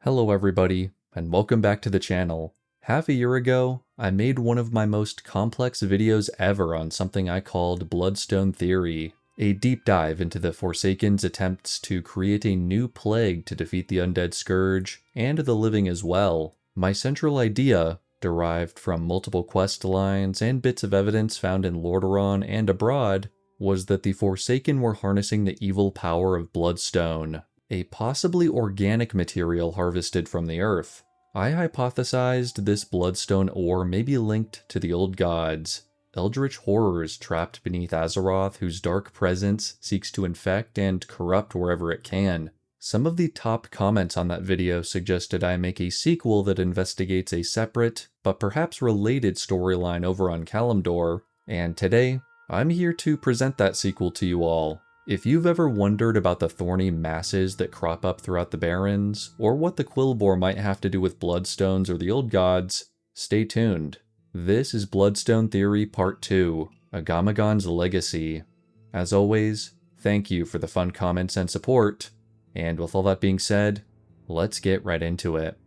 Hello everybody, and welcome back to the channel. Half a year ago, I made one of my most complex videos ever on something I called Bloodstone Theory, a deep dive into the Forsaken's attempts to create a new plague to defeat the undead scourge, and the living as well. My central idea, derived from multiple quest lines and bits of evidence found in Lordaeron and abroad, was that the Forsaken were harnessing the evil power of Bloodstone, a possibly organic material harvested from the earth. I hypothesized this bloodstone ore may be linked to the old gods, eldritch horrors trapped beneath Azeroth whose dark presence seeks to infect and corrupt wherever it can. Some of the top comments on that video suggested I make a sequel that investigates a separate, but perhaps related storyline over on Kalimdor, and today, I'm here to present that sequel to you all. If you've ever wondered about the thorny masses that crop up throughout the Barrens, or what the Quillbore might have to do with Bloodstones or the Old Gods, stay tuned. This is Bloodstone Theory Part 2, Agamaggan's Legacy. As always, thank you for the fun comments and support, and with all that being said, let's get right into it.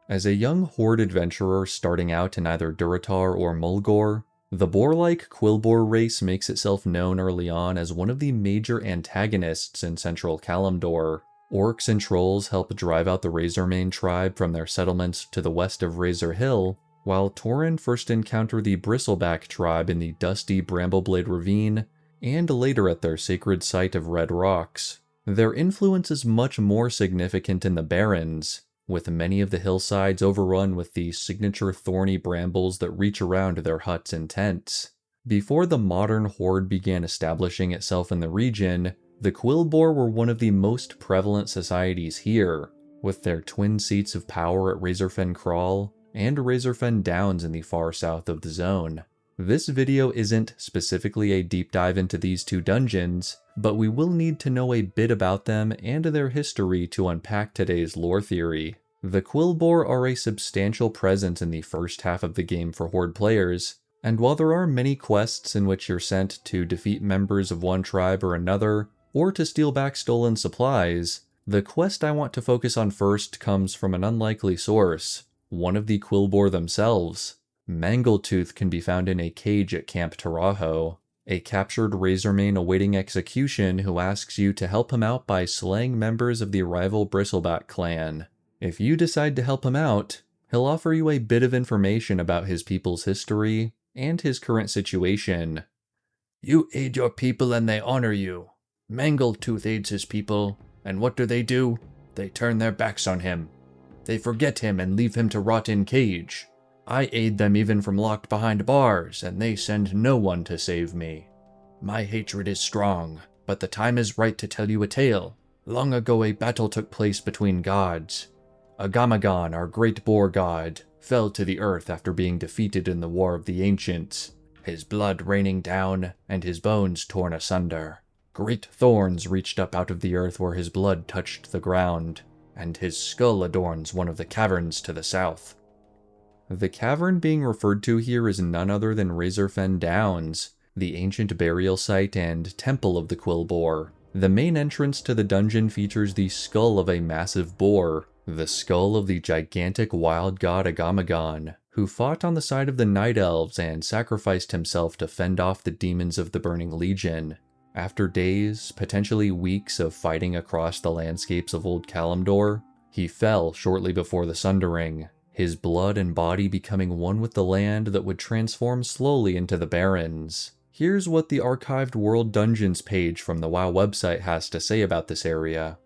As a young Horde adventurer starting out in either Durotar or Mulgore, the boar-like Quillbore race makes itself known early on as one of the major antagonists in central Kalimdor. Orcs and trolls help drive out the Razormane tribe from their settlements to the west of Razor Hill, while Tauren first encounter the Bristleback tribe in the dusty Brambleblade Ravine, and later at their sacred site of Red Rocks. Their influence is much more significant in the Barrens, with many of the hillsides overrun with the signature thorny brambles that reach around their huts and tents. Before the modern Horde began establishing itself in the region, the Quillbore were one of the most prevalent societies here, with their twin seats of power at Razorfen Kraul and Razorfen Downs in the far south of the zone. This video isn't specifically a deep dive into these two dungeons, but we will need to know a bit about them and their history to unpack today's lore theory. The Quillbore are a substantial presence in the first half of the game for Horde players, and while there are many quests in which you're sent to defeat members of one tribe or another, or to steal back stolen supplies, the quest I want to focus on first comes from an unlikely source, one of the Quillbore themselves. Mangletooth can be found in a cage at Camp Taraho, a captured Razormane awaiting execution who asks you to help him out by slaying members of the rival Bristleback clan. If you decide to help him out, he'll offer you a bit of information about his people's history and his current situation. You aid your people and they honor you. Mangletooth aids his people, and what do? They turn their backs on him. They forget him and leave him to rot in cage. I aid them even from locked behind bars, and they send no one to save me. My hatred is strong, but the time is right to tell you a tale. Long ago a battle took place between gods. Agamaggan, our great boar god, fell to the earth after being defeated in the War of the Ancients, his blood raining down and his bones torn asunder. Great thorns reached up out of the earth where his blood touched the ground, and his skull adorns one of the caverns to the south. The cavern being referred to here is none other than Razorfen Downs, the ancient burial site and temple of the Quillbore. The main entrance to the dungeon features the skull of a massive boar, the skull of the gigantic wild god Agamaggan, who fought on the side of the Night Elves and sacrificed himself to fend off the demons of the Burning Legion. After days, potentially weeks of fighting across the landscapes of Old Kalimdor, he fell shortly before the Sundering, his blood and body becoming one with the land that would transform slowly into the Barrens. Here's what the Archived World Dungeons page from the WoW website has to say about this area.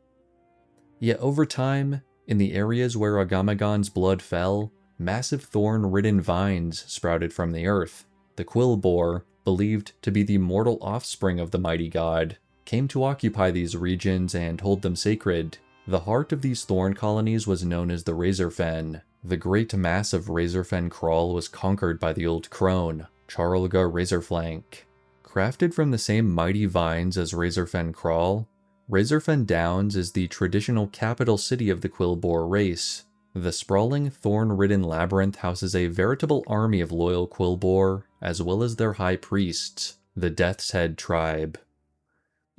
Yet over time, in the areas where Agamaggan's blood fell, massive thorn-ridden vines sprouted from the earth. The Quillbore, believed to be the mortal offspring of the mighty god, came to occupy these regions and hold them sacred. The heart of these thorn colonies was known as the Razorfen. The great mass of Razorfen Kraul was conquered by the old crone, Charlgar Razorflank. Crafted from the same mighty vines as Razorfen Kraul, Razorfen Downs is the traditional capital city of the Quillbore race. The sprawling, thorn-ridden labyrinth houses a veritable army of loyal Quillbore, as well as their high priests, the Death's Head tribe.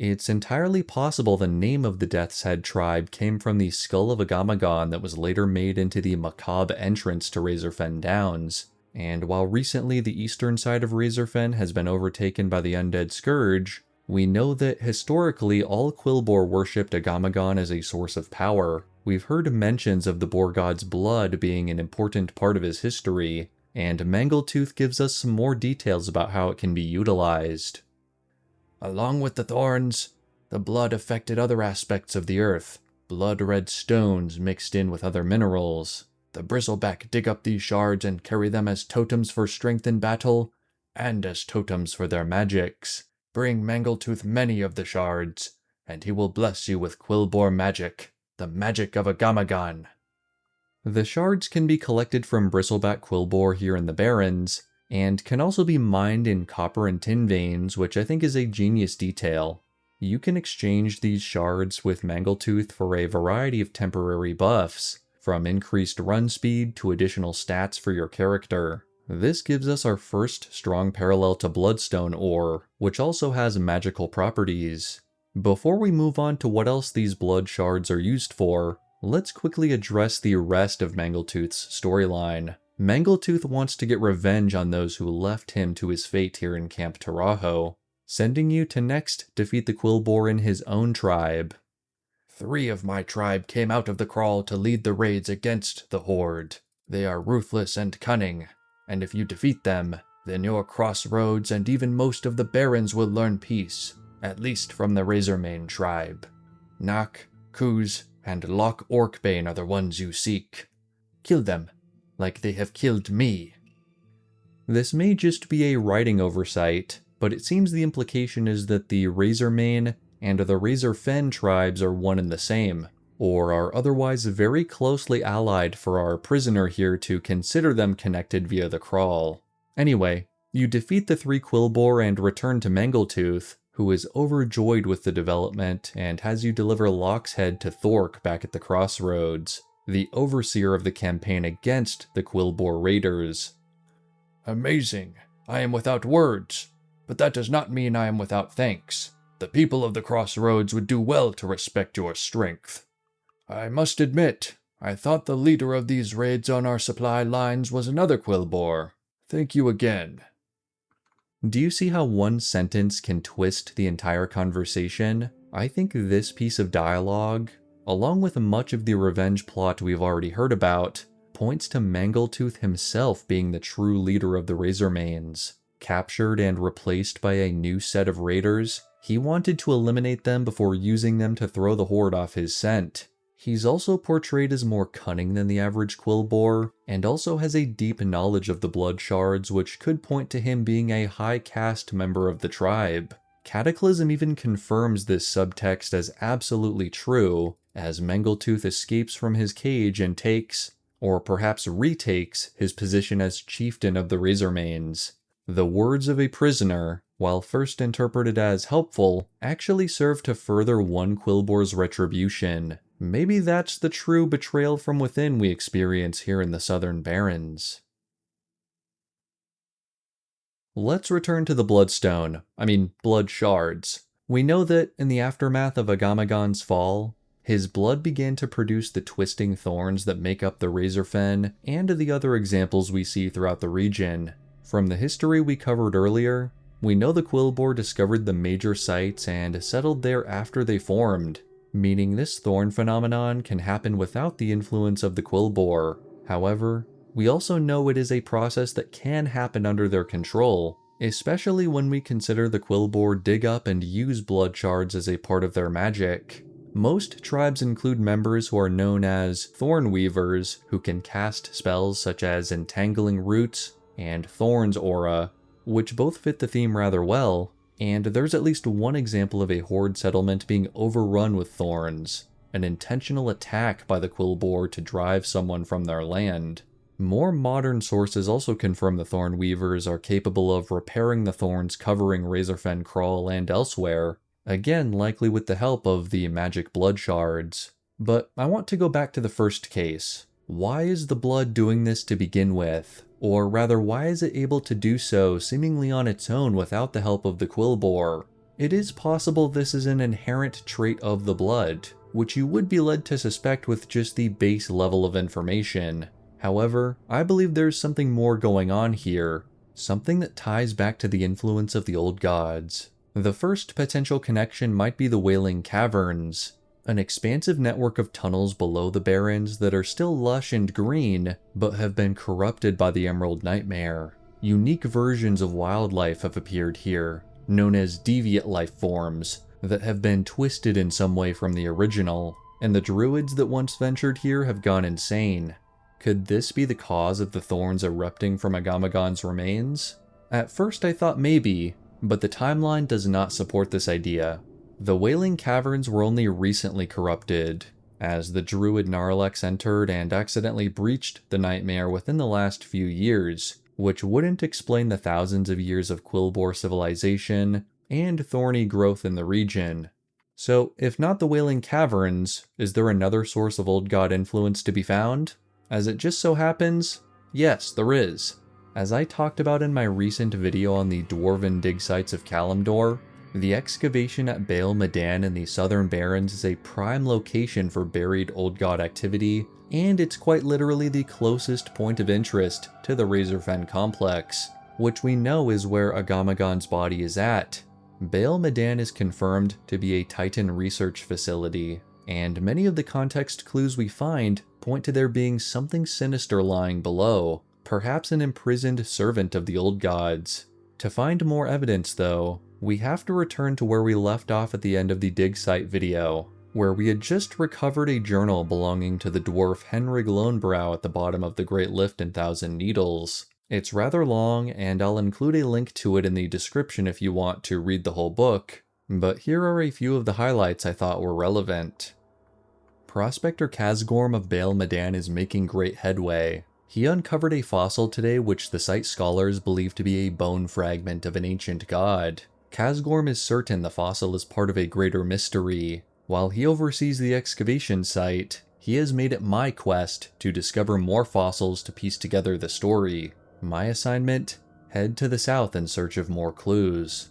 It's entirely possible the name of the Death's Head tribe came from the skull of Agamaggan that was later made into the macabre entrance to Razorfen Downs, and while recently the eastern side of Razorfen has been overtaken by the Undead Scourge, we know that historically all Quilboar worshipped Agamaggan as a source of power. We've heard mentions of the Boar God's blood being an important part of his history, and Mangletooth gives us some more details about how it can be utilized. Along with the thorns, the blood affected other aspects of the earth. Blood-red stones mixed in with other minerals. The bristleback dig up these shards and carry them as totems for strength in battle, and as totems for their magics. Bring Mangletooth many of the shards, and he will bless you with Quilboar magic, the magic of Agamaggan. The shards can be collected from bristleback Quilboar here in the Barrens, and can also be mined in copper and tin veins, which I think is a genius detail. You can exchange these shards with Mangletooth for a variety of temporary buffs, from increased run speed to additional stats for your character. This gives us our first strong parallel to Bloodstone ore, which also has magical properties. Before we move on to what else these blood shards are used for, let's quickly address the rest of Mangletooth's storyline. Mangletooth wants to get revenge on those who left him to his fate here in Camp Taraho, sending you to next defeat the Quilboar in his own tribe. 3 of my tribe came out of the crawl to lead the raids against the Horde. They are ruthless and cunning, and if you defeat them, then your Crossroads and even most of the Barrens will learn peace, at least from the Razormane tribe. Nak, Kuz, and Loch Orkbane are the ones you seek. Kill them, like they have killed me. This may just be a writing oversight, but it seems the implication is that the Razormane and the Razorfen tribes are one and the same, or are otherwise very closely allied for our prisoner here to consider them connected via the crawl. Anyway, you defeat the 3 Quilboar and return to Mangletooth, who is overjoyed with the development and has you deliver Lock's head to Thork back at the Crossroads, the overseer of the campaign against the Quilboar raiders. Amazing. I am without words, but that does not mean I am without thanks. The people of the Crossroads would do well to respect your strength. I must admit, I thought the leader of these raids on our supply lines was another Quilboar. Thank you again. Do you see how one sentence can twist the entire conversation? I think this piece of dialogue, along with much of the revenge plot we've already heard about, points to Mangletooth himself being the true leader of the Razormanes. Captured and replaced by a new set of raiders, he wanted to eliminate them before using them to throw the Horde off his scent. He's also portrayed as more cunning than the average Quilboar, and also has a deep knowledge of the blood shards, which could point to him being a high caste member of the tribe. Cataclysm even confirms this subtext as absolutely true, as Mangletooth escapes from his cage and takes, or perhaps retakes, his position as chieftain of the Razormanes. The words of a prisoner, while first interpreted as helpful, actually serve to further one Quilboar's retribution. Maybe that's the true betrayal from within we experience here in the Southern Barrens. Let's return to the blood shards. We know that in the aftermath of Agamaggan's fall, his blood began to produce the twisting thorns that make up the Razorfen and the other examples we see throughout the region. From the history we covered earlier, we know the Quilboar discovered the major sites and settled there after they formed, meaning this thorn phenomenon can happen without the influence of the Quilboar. However, we also know it is a process that can happen under their control, especially when we consider the Quilboar dig up and use blood shards as a part of their magic. Most tribes include members who are known as Thorn Weavers, who can cast spells such as Entangling Roots and Thorns Aura, which both fit the theme rather well, and there's at least one example of a Horde settlement being overrun with thorns, an intentional attack by the Quilboar to drive someone from their land. More modern sources also confirm the Thorn Weavers are capable of repairing the thorns covering Razorfen Crawl and elsewhere, again likely with the help of the magic blood shards. But I want to go back to the first case. Why is the blood doing this to begin with? Or rather, why is it able to do so seemingly on its own without the help of the Quilboar? It is possible this is an inherent trait of the blood, which you would be led to suspect with just the base level of information. However, I believe there's something more going on here, something that ties back to the influence of the old gods. The first potential connection might be the Wailing Caverns, an expansive network of tunnels below the Barrens that are still lush and green, but have been corrupted by the Emerald Nightmare. Unique versions of wildlife have appeared here, known as deviate life forms, that have been twisted in some way from the original, and the druids that once ventured here have gone insane. Could this be the cause of the thorns erupting from Agamaggan's remains? At first I thought maybe, but the timeline does not support this idea. The Wailing Caverns were only recently corrupted, as the druid Gnarlex entered and accidentally breached the nightmare within the last few years, which wouldn't explain the thousands of years of Quilboar civilization and thorny growth in the region. So, if not the Wailing Caverns, is there another source of old god influence to be found? As it just so happens, yes, there is. As I talked about in my recent video on the dwarven dig sites of Kalimdor, the excavation at Baal Medan in the southern Barrens is a prime location for buried old god activity, and it's quite literally the closest point of interest to the Razorfen complex, which we know is where Agamaggan's body is at. Baal Medan is confirmed to be a Titan research facility, and many of the context clues we find point to there being something sinister lying below, perhaps an imprisoned servant of the old gods. To find more evidence, though, we have to return to where we left off at the end of the dig site video, where we had just recovered a journal belonging to the dwarf Henrig Lonebrow at the bottom of the Great Lift in Thousand Needles. It's rather long, and I'll include a link to it in the description if you want to read the whole book, but here are a few of the highlights I thought were relevant. Prospector Kazgorm of Baal Medan is making great headway. He uncovered a fossil today which the site scholars believe to be a bone fragment of an ancient god. Kazgorm is certain the fossil is part of a greater mystery. While he oversees the excavation site, he has made it my quest to discover more fossils to piece together the story. My assignment? Head to the south in search of more clues.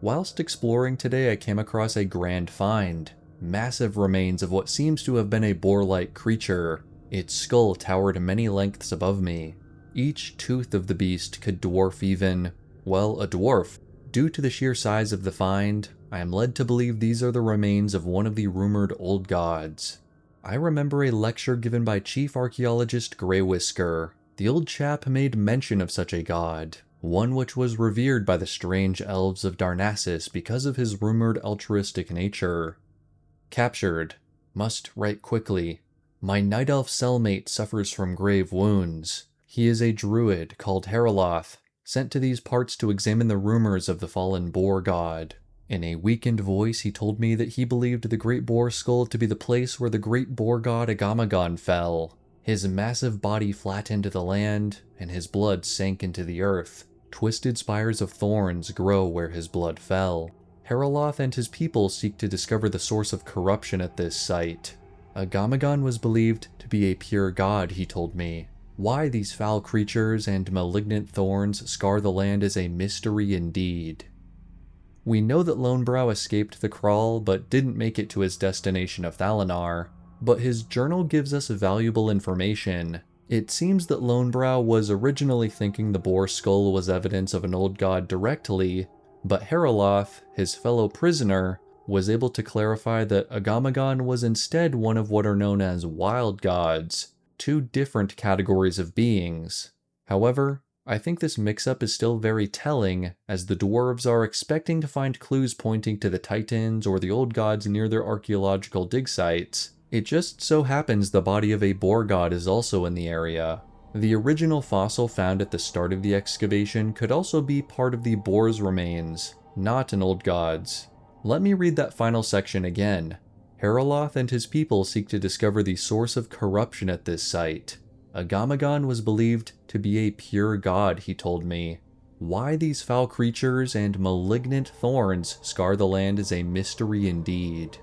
Whilst exploring today, I came across a grand find. Massive remains of what seems to have been a boar-like creature. Its skull towered many lengths above me. Each tooth of the beast could dwarf even, well, a dwarf. Due to the sheer size of the find, I am led to believe these are the remains of one of the rumored old gods. I remember a lecture given by Chief Archaeologist Greywhisker. The old chap made mention of such a god, one which was revered by the strange elves of Darnassus because of his rumored altruistic nature. Captured. Must write quickly. My night elf cellmate suffers from grave wounds. He is a druid called Heraloth, sent to these parts to examine the rumors of the fallen boar god. In a weakened voice, he told me that he believed the great boar skull to be the place where the great boar god Agamaggan fell. His massive body flattened to the land, and his blood sank into the earth. Twisted spires of thorns grow where his blood fell. Heraloth and his people seek to discover the source of corruption at this site. Agamaggan was believed to be a pure god, he told me. Why these foul creatures and malignant thorns scar the land is a mystery indeed. We know that Lonebrow escaped the Crawl, but didn't make it to his destination of Thalanar. But his journal gives us valuable information. It seems that Lonebrow was originally thinking the boar skull was evidence of an old god directly, but Heraloth, his fellow prisoner, was able to clarify that Agamaggan was instead one of what are known as wild gods, two different categories of beings. However, I think this mix-up is still very telling, as the dwarves are expecting to find clues pointing to the Titans or the old gods near their archaeological dig sites. It just so happens the body of a boar god is also in the area. The original fossil found at the start of the excavation could also be part of the boar's remains, not an old god's. Let me read that final section again. Heraloth and his people seek to discover the source of corruption at this site. Agamaggan was believed to be a pure god, he told me. Why these foul creatures and malignant thorns scar the land is a mystery indeed.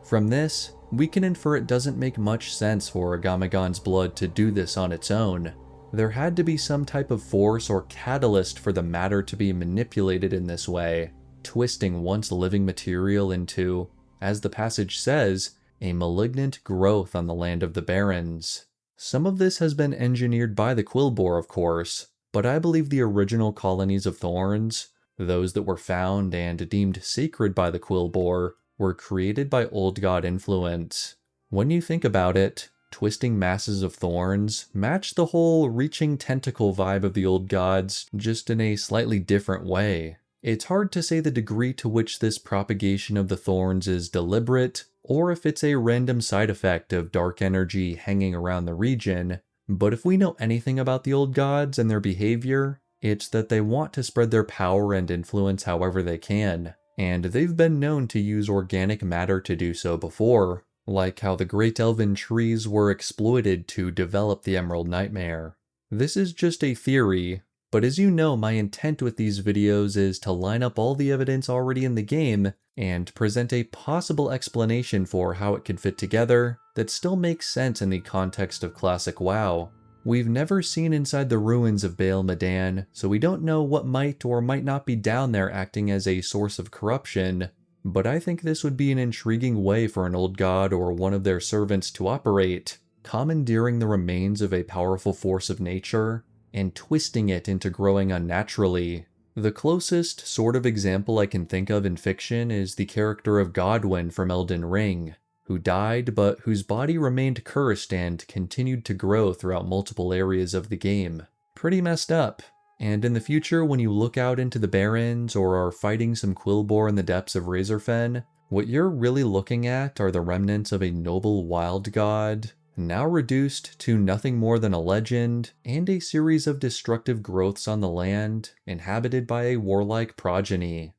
From this, we can infer it doesn't make much sense for Agamaggan's blood to do this on its own. There had to be some type of force or catalyst for the matter to be manipulated in this way. twisting once living material into, as the passage says, a malignant growth on the land of the Barrens. Some of this has been engineered by the Quilboar, of course, but I believe the original colonies of thorns, those that were found and deemed sacred by the Quilboar, were created by Old God influence. When you think about it, twisting masses of thorns match the whole reaching tentacle vibe of the Old Gods, just in a slightly different way. It's hard to say the degree to which this propagation of the thorns is deliberate, or if it's a random side effect of dark energy hanging around the region, but if we know anything about the Old Gods and their behavior, it's that they want to spread their power and influence however they can, and they've been known to use organic matter to do so before, like how the Great Elven trees were exploited to develop the Emerald Nightmare. This is just a theory, but as you know, my intent with these videos is to line up all the evidence already in the game and present a possible explanation for how it could fit together that still makes sense in the context of classic WoW. We've never seen inside the ruins of Baal Medan, so we don't know what might or might not be down there acting as a source of corruption, but I think this would be an intriguing way for an old god or one of their servants to operate, commandeering the remains of a powerful force of nature and twisting it into growing unnaturally. The closest sort of example I can think of in fiction is the character of Godwyn from Elden Ring, who died but whose body remained cursed and continued to grow throughout multiple areas of the game. Pretty messed up. And in the future, when you look out into the Barrens or are fighting some Quilboar in the depths of Razorfen, what you're really looking at are the remnants of a noble wild god, now reduced to nothing more than a legend and a series of destructive growths on the land inhabited by a warlike progeny.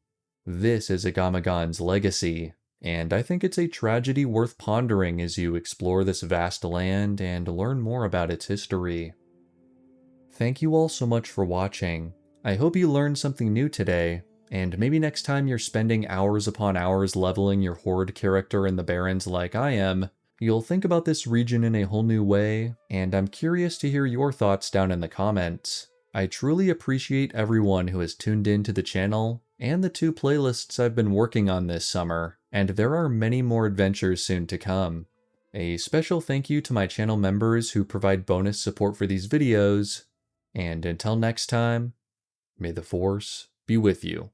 This is Agamaggan's legacy, and I think it's a tragedy worth pondering as you explore this vast land and learn more about its history. Thank you all so much for watching. I hope you learned something new today, and maybe next time you're spending hours upon hours leveling your Horde character in the Barrens like I am, you'll think about this region in a whole new way, and I'm curious to hear your thoughts down in the comments. I truly appreciate everyone who has tuned in to the channel, and the 2 playlists I've been working on this summer, and there are many more adventures soon to come. A special thank you to my channel members who provide bonus support for these videos, and until next time, may the Force be with you.